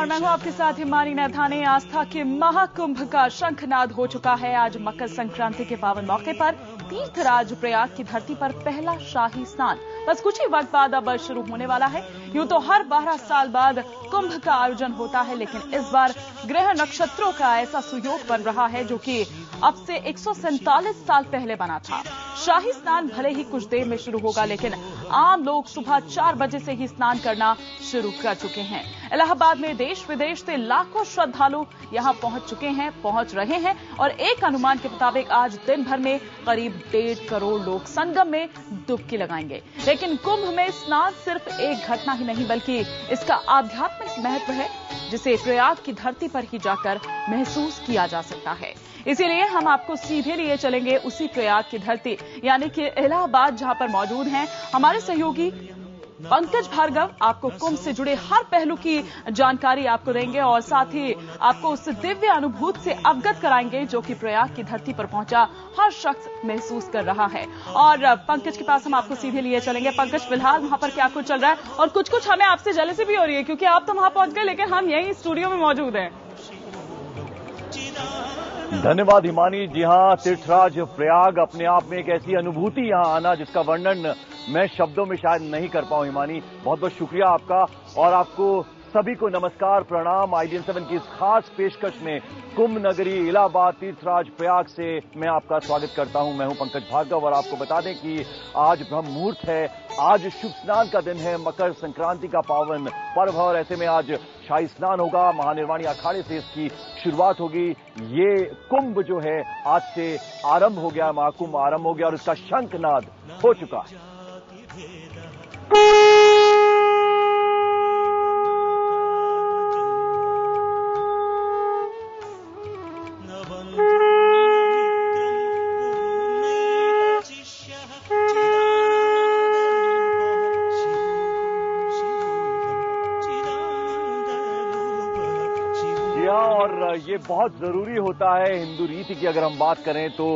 और मैं हूं आपके साथ हिमानी नैथानी। आस्था के महाकुंभ का शंखनाद हो चुका है। आज मकर संक्रांति के पावन मौके पर तीर्थराज प्रयाग की धरती पर पहला शाही स्नान बस कुछ ही वक्त बाद अब शुरू होने वाला है। यूं तो हर 12 साल बाद कुंभ का आयोजन होता है, लेकिन इस बार ग्रह नक्षत्रों का ऐसा सुयोग बन रहा है जो कि अब से 147 साल पहले बना था। शाही स्नान भले ही कुछ देर में शुरू होगा, लेकिन आम लोग सुबह 4 बजे से ही स्नान करना शुरू कर चुके हैं। इलाहाबाद में देश विदेश से लाखों श्रद्धालु यहां पहुंच रहे हैं और एक अनुमान के मुताबिक आज दिन भर में करीब 1.5 करोड़ लोग संगम में डुबकी लगाएंगे। लेकिन कुंभ में स्नान सिर्फ एक घटना ही नहीं, बल्कि इसका आध्यात्मिक महत्व है, जिसे प्रयाग की धरती पर ही जाकर महसूस किया जा सकता है। इसीलिए हम आपको सीधे लिए चलेंगे उसी प्रयाग की धरती यानी कि इलाहाबाद, जहां पर मौजूद हैं हमारे सहयोगी पंकज भार्गव। आपको कुंभ से जुड़े हर पहलू की जानकारी आपको देंगे और साथ ही आपको उस दिव्य अनुभूति से अवगत कराएंगे जो कि प्रयाग की धरती पर पहुंचा हर शख्स महसूस कर रहा है। और पंकज के पास हम आपको सीधे लिए चलेंगे। पंकज, फिलहाल वहां पर क्या कुछ चल रहा है और कुछ हमें आपसे जेलसी भी हो रही है क्योंकि आप तो वहां पहुंच गए, लेकिन हम यही स्टूडियो में मौजूद हैं। धन्यवाद हिमानी। जी हां, तीर्थराज प्रयाग अपने आप में एक ऐसी अनुभूति यहां आना जिसका वर्णन मैं शब्दों में शायद नहीं कर पाऊं। हिमानी, बहुत बहुत शुक्रिया आपका और आपको सभी को नमस्कार, प्रणाम। IDN 7 की इस खास पेशकश में कुंभ नगरी इलाहाबाद तीर्थराज प्रयाग से मैं आपका स्वागत करता हूं। मैं हूं पंकज भार्गव और आपको बता दें कि आज ब्रह्म मुहूर्त है, आज शुभ स्नान का दिन है, मकर संक्रांति का पावन पर्व और ऐसे में आज शाही स्नान होगा। महानिर्वाणी अखाड़े से इसकी शुरुआत होगी। ये कुंभ जो है आज से आरंभ हो गया, महाकुंभ आरंभ हो गया और इसका शंखनाद हो चुका है। और ये बहुत जरूरी होता है हिंदू रीति की अगर हम बात करें तो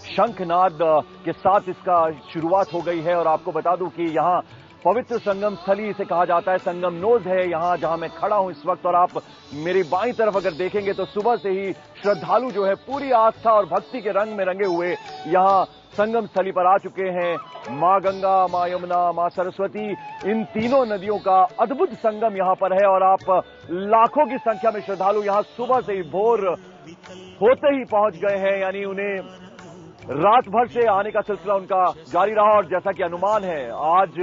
शंखनाद के साथ इसका शुरुआत हो गई है। और आपको बता दूं कि यहाँ पवित्र संगम स्थली इसे कहा जाता है, संगम नोज है यहाँ जहां मैं खड़ा हूं इस वक्त। और आप मेरी बाईं तरफ अगर देखेंगे तो सुबह से ही श्रद्धालु जो है पूरी आस्था और भक्ति के रंग में रंगे हुए यहाँ संगम स्थली पर आ चुके हैं। मां गंगा, मां यमुना, मां सरस्वती, इन तीनों नदियों का अद्भुत संगम यहां पर है और आप लाखों की संख्या में श्रद्धालु यहां सुबह से ही भोर होते ही पहुंच गए हैं। यानी उन्हें रात भर से आने का सिलसिला उनका जारी रहा और जैसा कि अनुमान है आज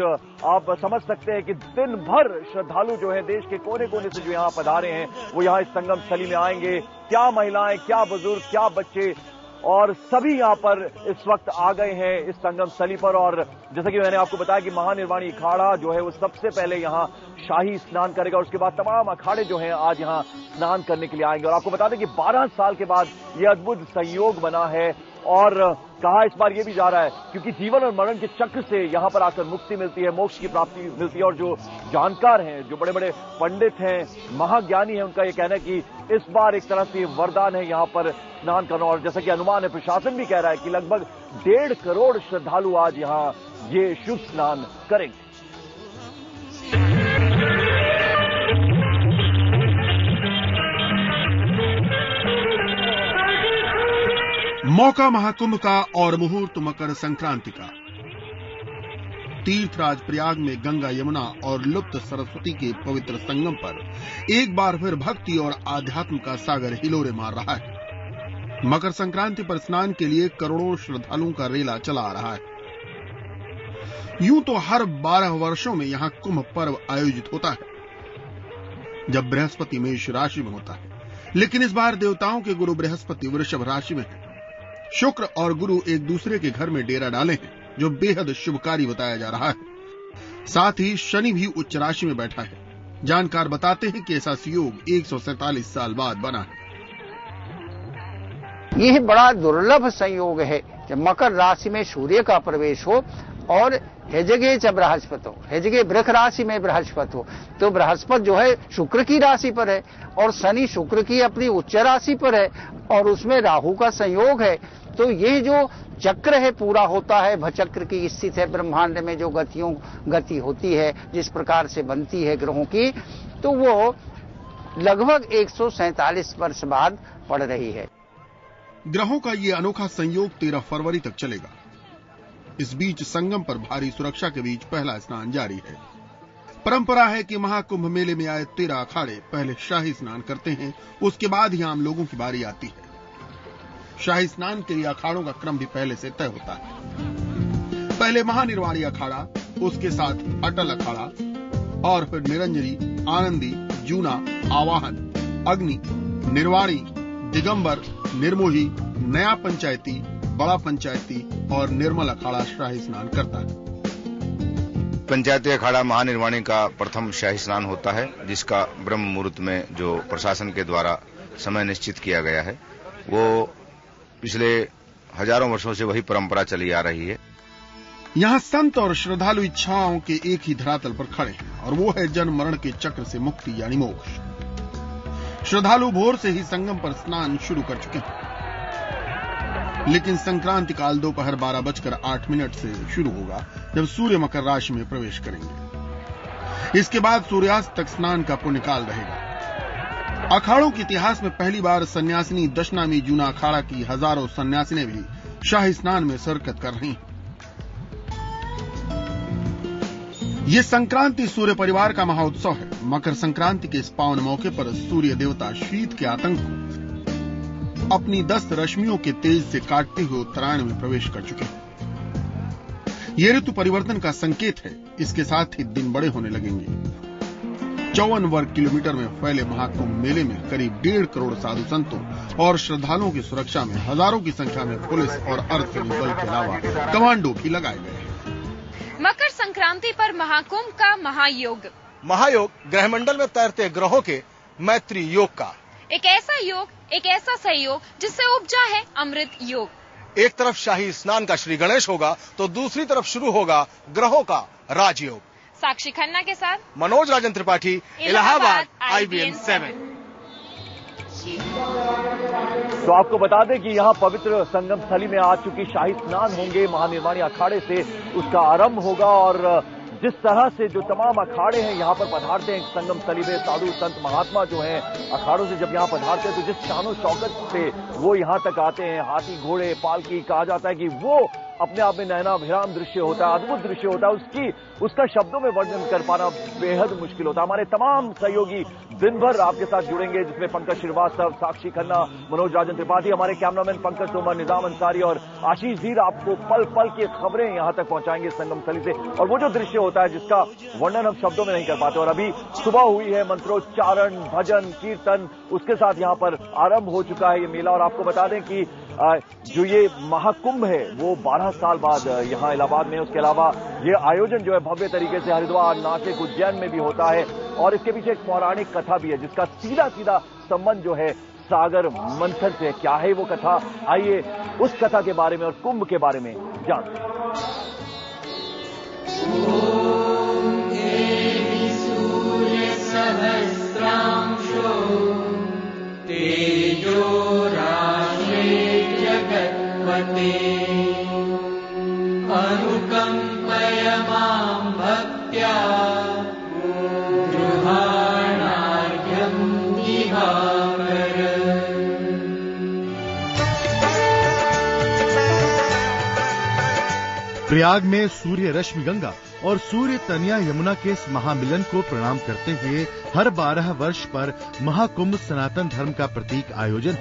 आप समझ सकते हैं कि दिन भर श्रद्धालु जो है देश के कोने कोने से जो यहां पधारे हैं वो यहां इस संगम स्थली में आएंगे। क्या महिलाएं, क्या बुजुर्ग, क्या बच्चे और सभी यहां पर इस वक्त आ गए हैं इस संगम स्थली पर। और जैसा कि मैंने आपको बताया कि महानिर्वाणी अखाड़ा जो है वो सबसे पहले यहां शाही स्नान करेगा और उसके बाद तमाम अखाड़े जो हैं आज यहां स्नान करने के लिए आएंगे। और आपको बता दें कि 12 साल के बाद यह अद्भुत संयोग बना है और कहा इस बार यह भी जा रहा है क्योंकि जीवन और मरण के चक्र से यहां पर आकर मुक्ति मिलती है, मोक्ष की प्राप्ति मिलती है। और जो जानकार हैं, जो बड़े बड़े पंडित हैं, महाज्ञानी हैं, उनका यह कहना है कि इस बार एक तरह से वरदान है यहां पर स्नान करना। और जैसा कि अनुमान है, प्रशासन भी कह रहा है कि लगभग 1.5 करोड़ श्रद्धालु आज यहां ये शुभ स्नान करेंगे। मौका महाकुंभ का और मुहूर्त मकर संक्रांति का। तीर्थराज प्रयाग में गंगा, यमुना और लुप्त सरस्वती के पवित्र संगम पर एक बार फिर भक्ति और आध्यात्म का सागर हिलोरे मार रहा है। मकर संक्रांति पर स्नान के लिए करोड़ों श्रद्धालुओं का रेला चला आ रहा है। यूं तो हर 12 वर्षों में यहाँ कुंभ पर्व आयोजित होता है जब बृहस्पति मेष राशि में होता है, लेकिन इस बार देवताओं के गुरु बृहस्पति वृषभ राशि में है। शुक्र और गुरु एक दूसरे के घर में डेरा डाले हैं जो बेहद शुभकारी बताया जा रहा है। साथ ही शनि भी उच्च राशि में बैठा है। जानकार बताते हैं कि ऐसा संयोग 147 साल बाद बना है। यह बड़ा दुर्लभ संयोग है जब मकर राशि में सूर्य का प्रवेश हो और हेजगे च बृहस्पति हो, हेजगे वृष राशि में बृहस्पति हो। तो बृहस्पति जो है शुक्र की राशि पर है और शनि शुक्र की अपनी उच्च राशि पर है और उसमें राहु का संयोग है। तो ये जो चक्र है पूरा होता है, भचक्र की स्थित है ब्रह्मांड में जो गति होती है, जिस प्रकार से बनती है ग्रहों की, तो वो लगभग 147 वर्ष बाद पड़ रही है। ग्रहों का ये अनोखा संयोग 13 फरवरी तक चलेगा। इस बीच संगम पर भारी सुरक्षा के बीच पहला स्नान जारी है। परंपरा है कि महाकुंभ मेले में आए 13 अखाड़े पहले शाही स्नान करते हैं, उसके बाद ही आम लोगों की बारी आती है। शाही स्नान के लिए अखाड़ों का क्रम भी पहले से तय होता है। पहले महानिर्वाणी अखाड़ा, उसके साथ अटल अखाड़ा और फिर निरंजनी, आनंदी, जूना, आवाहन, अग्नि, निर्वाणी, दिगंबर, निर्मोही, नया पंचायती, बड़ा पंचायती और निर्मल अखाड़ा शाही स्नान करता है। पंचायती अखाड़ा महानिर्वाणी का प्रथम शाही स्नान होता है, जिसका ब्रह्म मुहूर्त में जो प्रशासन के द्वारा समय निश्चित किया गया है, वो पिछले हजारों वर्षों से वही परंपरा चली आ रही है। यहाँ संत और श्रद्धालु इच्छाओं के एक ही धरातल पर खड़े हैं और वो है जन्म मरण के चक्र से मुक्ति यानी मोक्ष। श्रद्धालु भोर से ही संगम पर स्नान शुरू कर चुके हैं, लेकिन संक्रांति काल दोपहर 12:08 से शुरू होगा, जब सूर्य मकर राशि में प्रवेश करेंगे। इसके बाद सूर्यास्त तक स्नान का पुण्य काल रहेगा। अखाड़ों के इतिहास में पहली बार सन्यासिनी दशनामी जूना अखाड़ा की हजारों सन्यासिनें भी शाही स्नान में शिरकत कर रही हैं। ये संक्रांति सूर्य परिवार का महाउत्सव है। मकर संक्रांति के इस पावन मौके पर सूर्य देवता शीत के आतंक को अपनी 10 रश्मियों के तेज से काटते हुए उत्तरायण में प्रवेश कर चुके हैं। ये ऋतु परिवर्तन का संकेत है। इसके साथ ही दिन बड़े होने लगेंगे। 54 वर्ग किलोमीटर में फैले महाकुंभ मेले में करीब 1.5 करोड़ साधु संतों और श्रद्धालुओं की सुरक्षा में हजारों की संख्या में पुलिस और अर्धसैनिक बल के अलावा कमांडो भी लगाए गए हैं। मकर संक्रांति पर महाकुंभ का महायोग ग्रहमंडल में तैरते ग्रहों के मैत्री योग का एक ऐसा सहयोग जिससे उपजा है अमृत योग। एक तरफ शाही स्नान का श्री गणेश होगा तो दूसरी तरफ शुरू होगा ग्रहों का राजयोग। साक्षी खन्ना के साथ मनोज राजन त्रिपाठी, इलाहाबाद, IBN 7। तो आपको बता दें कि यहाँ पवित्र संगम स्थली में आ चुकी शाही स्नान होंगे। महानिर्वाणी अखाड़े से उसका आरंभ होगा और जिस तरह से जो तमाम अखाड़े हैं यहाँ पर पधारते हैं संगम स्थली में, साधु संत महात्मा जो हैं अखाड़ों से जब यहाँ पधारते हैं तो जिस शानो शौकत से वो यहाँ तक आते हैं, हाथी घोड़े पालकी, कहा जाता है कि वो अपने आप में नयनाभिराम दृश्य होता है, अद्भुत दृश्य होता है। उसका शब्दों में वर्णन कर पाना बेहद मुश्किल होता है। हमारे तमाम सहयोगी दिन भर आपके साथ जुड़ेंगे, जिसमें पंकज श्रीवास्तव, साक्षी खन्ना, मनोज राजन त्रिपाठी, हमारे कैमरामैन पंकज तोमर, निजाम अंसारी और आशीष धीर आपको पल पल की खबरें यहां तक पहुंचाएंगे संगम स्थली से। और वो जो दृश्य होता है जिसका वर्णन हम शब्दों में नहीं कर पाते। और अभी सुबह हुई है, मंत्रोच्चारण, भजन, कीर्तन, उसके साथ यहां पर आरंभ हो चुका है ये मेला। और आपको बता दें कि जो ये महाकुंभ है वो 12 साल बाद यहाँ इलाहाबाद में, उसके अलावा ये आयोजन जो है भव्य तरीके से हरिद्वार, नासिक, उज्जैन में भी होता है। और इसके पीछे एक पौराणिक कथा भी है जिसका सीधा सीधा संबंध जो है सागर मंथन से। क्या है वो कथा, आइए उस कथा के बारे में और कुंभ के बारे में जानते हैं। अनुकंपय मां भक्त्या गृहाणार्घ्यं दिवाकर। प्रयाग में सूर्य रश्मि गंगा और सूर्य तनया यमुना के इस महामिलन को प्रणाम करते हुए हर 12 वर्ष पर महाकुंभ सनातन धर्म का प्रतीक आयोजन।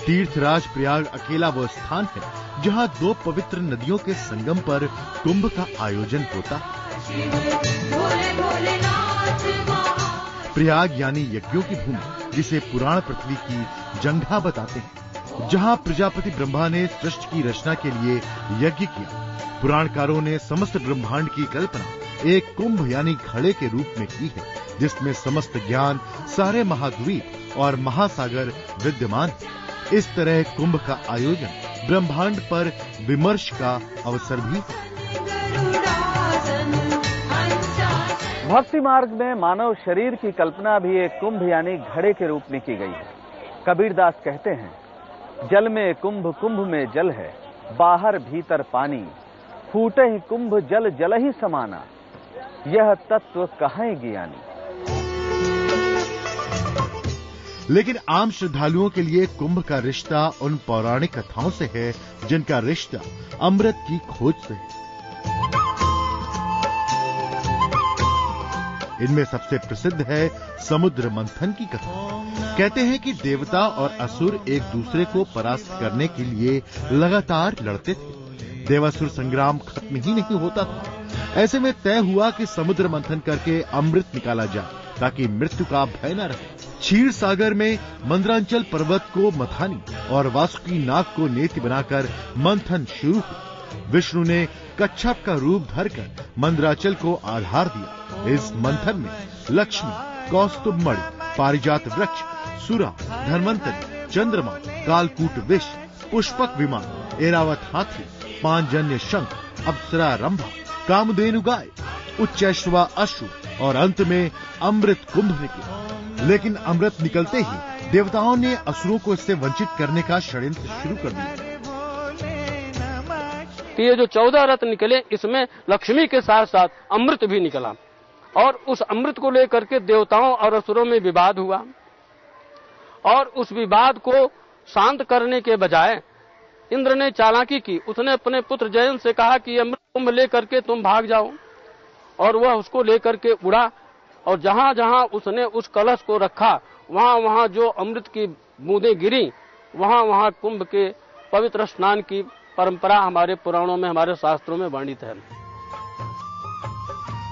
तीर्थराज प्रयाग अकेला वो स्थान है जहां 2 पवित्र नदियों के संगम पर कुंभ का आयोजन होता है। प्रयाग यानी यज्ञों की भूमि, जिसे पुराण पृथ्वी की जंघा बताते हैं, जहां प्रजापति ब्रह्मा ने सृष्टि की रचना के लिए यज्ञ किया। पुराणकारों ने समस्त ब्रह्मांड की कल्पना एक कुंभ यानी घड़े के रूप में की है, जिसमें समस्त ज्ञान, सारे महाद्वीप और महासागर विद्यमान है। इस तरह कुंभ का आयोजन ब्रह्मांड पर विमर्श का अवसर भी है। भक्ति मार्ग में मानव शरीर की कल्पना भी एक कुंभ यानी घड़े के रूप में की गई है। कबीरदास कहते हैं, जल में कुंभ, कुंभ में जल है, बाहर भीतर पानी, फूटे ही कुंभ जल जल ही समाना, यह तत्व कहें ज्ञानी। लेकिन आम श्रद्धालुओं के लिए कुंभ का रिश्ता उन पौराणिक कथाओं से है जिनका रिश्ता अमृत की खोज से है। इनमें सबसे प्रसिद्ध है समुद्र मंथन की कथा। कहते हैं कि देवता और असुर एक दूसरे को परास्त करने के लिए लगातार लड़ते थे। देवासुर संग्राम खत्म ही नहीं होता था। ऐसे में तय हुआ कि समुद्र मंथन करके अमृत निकाला जाए ताकि मृत्यु का भय न रहे। क्षीर सागर में मंदरांचल पर्वत को मथानी और वासुकी नाग को नेति बनाकर मंथन शुरू हुआ। विष्णु ने कच्छप का रूप धरकर मंदराचल को आधार दिया। इस मंथन में लक्ष्मी, कौस्तुभमणि, पारिजात वृक्ष, सुरा, धन्वंतरी, चंद्रमा, कालकूट विष, पुष्पक विमान, एरावत हाथी, पांचजन्य शंख, अप्सरा रंभा, कामधेनु गाय, उच्चैश्रवा अश्व और अंत में अमृत कुंभ निकला। लेकिन अमृत निकलते ही देवताओं ने असुरों को इससे वंचित करने का षड्यंत्र शुरू कर दिया। ये जो 14 रत्न निकले, इसमें लक्ष्मी के साथ साथ अमृत भी निकला और उस अमृत को लेकर के देवताओं और असुरों में विवाद हुआ। और उस विवाद को शांत करने के बजाय इंद्र ने चालाकी की। उसने अपने पुत्र जयन से कहा कि अमृत कुंभ लेकर के तुम भाग जाओ, और वह उसको लेकर के उड़ा। और जहां जहां उसने उस कलश को रखा, वहां वहां जो अमृत की बूंदें गिरी, वहां वहां कुंभ के पवित्र स्नान की परंपरा हमारे पुराणों में, हमारे शास्त्रों में वर्णित है।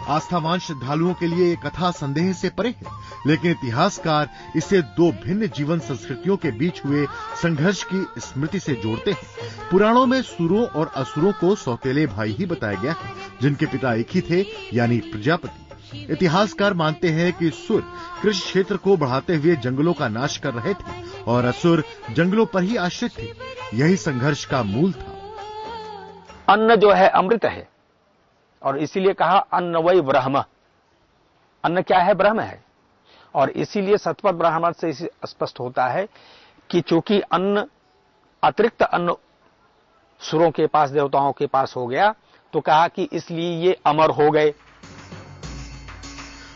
आस्थावान श्रद्धालुओं के लिए ये कथा संदेह से परे है, लेकिन इतिहासकार इसे दो भिन्न जीवन संस्कृतियों के बीच हुए संघर्ष की स्मृति से जोड़ते हैं। पुराणों में सुरों और असुरों को सौतेले भाई ही बताया गया है, जिनके पिता एक ही थे, यानी प्रजापति। इतिहासकार मानते हैं कि सुर कृषि क्षेत्र को बढ़ाते हुए जंगलों का नाश कर रहे थे और असुर जंगलों पर ही आश्रित थे। यही संघर्ष का मूल था। अन्न जो है अमृत है, और इसीलिए कहा अन्न वै ब्रह्म। अन्न क्या है? ब्रह्म है। और इसीलिए सतपथ ब्राह्मण से स्पष्ट होता है कि चूंकि अन्न, अतिरिक्त अन्न सुरों के पास, देवताओं के पास हो गया, तो कहा कि इसलिए ये अमर हो गए।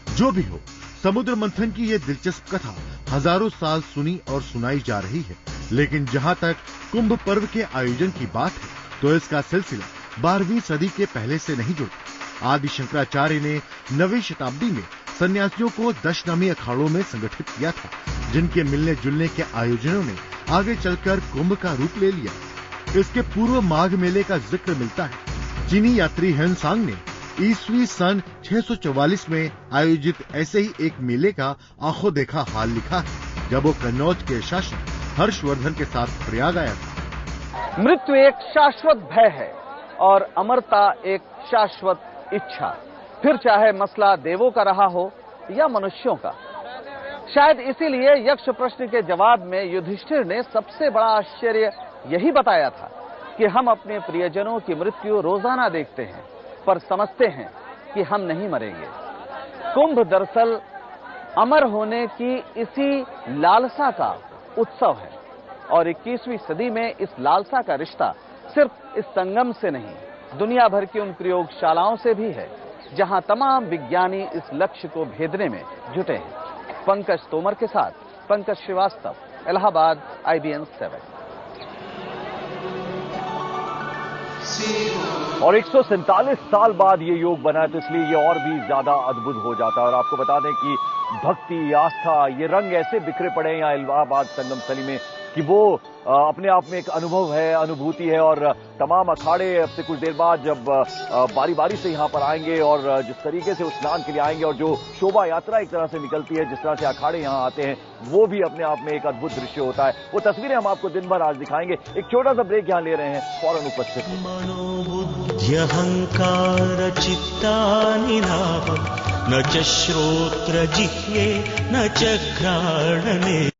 जो भी हो, समुद्र मंथन की ये दिलचस्प कथा हजारों साल सुनी और सुनाई जा रही है। लेकिन जहां तक कुंभ पर्व के आयोजन की बात है, तो इसका सिलसिला 12वीं सदी के पहले से नहीं जुड़ा। आदि शंकराचार्य ने 9वीं शताब्दी में सन्यासियों को दशनामी अखाड़ों में संगठित किया था, जिनके मिलने जुलने के आयोजनों ने आगे चलकर कुंभ का रूप ले लिया। इसके पूर्व माघ मेले का जिक्र मिलता है। चीनी यात्री हेनसांग ने ईस्वी सन 644 में आयोजित ऐसे ही एक मेले का आंखों देखा हाल लिखा है, जब वो कन्नौज के शासक हर्षवर्धन के साथ प्रयाग आया था। मृत्यु एक शाश्वत भय है और अमरता एक शाश्वत इच्छा, फिर चाहे मसला देवों का रहा हो या मनुष्यों का। शायद इसीलिए यक्ष प्रश्न के जवाब में युधिष्ठिर ने सबसे बड़ा आश्चर्य यही बताया था कि हम अपने प्रियजनों की मृत्यु रोजाना देखते हैं, पर समझते हैं कि हम नहीं मरेंगे। कुंभ दरअसल अमर होने की इसी लालसा का उत्सव है, और 21वीं सदी में इस लालसा का रिश्ता सिर्फ इस संगम से नहीं, दुनिया भर की उन प्रयोगशालाओं से भी है, जहां तमाम विज्ञानी इस लक्ष्य को भेदने में जुटे हैं। पंकज तोमर के साथ पंकज श्रीवास्तव, इलाहाबाद, IBN 7। और 147 साल बाद ये योग बना है, तो इसलिए ये और भी ज्यादा अद्भुत हो जाता है। और आपको बता दें कि भक्ति, आस्था, ये रंग ऐसे बिखरे पड़े हैं यहाँ इलाहाबाद संगम स्थली में कि वो अपने आप में एक अनुभव है, अनुभूति है। और तमाम अखाड़े अब से कुछ देर बाद जब बारी बारी से यहाँ पर आएंगे और जिस तरीके से उस स्नान के लिए आएंगे, और जो शोभा यात्रा एक तरह से निकलती है, जिस तरह से अखाड़े यहाँ आते हैं, वो भी अपने आप में एक अद्भुत दृश्य होता है। वो तस्वीरें हम आपको दिन भर आज दिखाएंगे। एक छोटा सा ब्रेक यहाँ ले रहे हैं, फौरन उपस्थित। मनोबुद्ध्यहंकार चित्तानिलाप न च श्रोत्र जिह्वे न च घ्राणने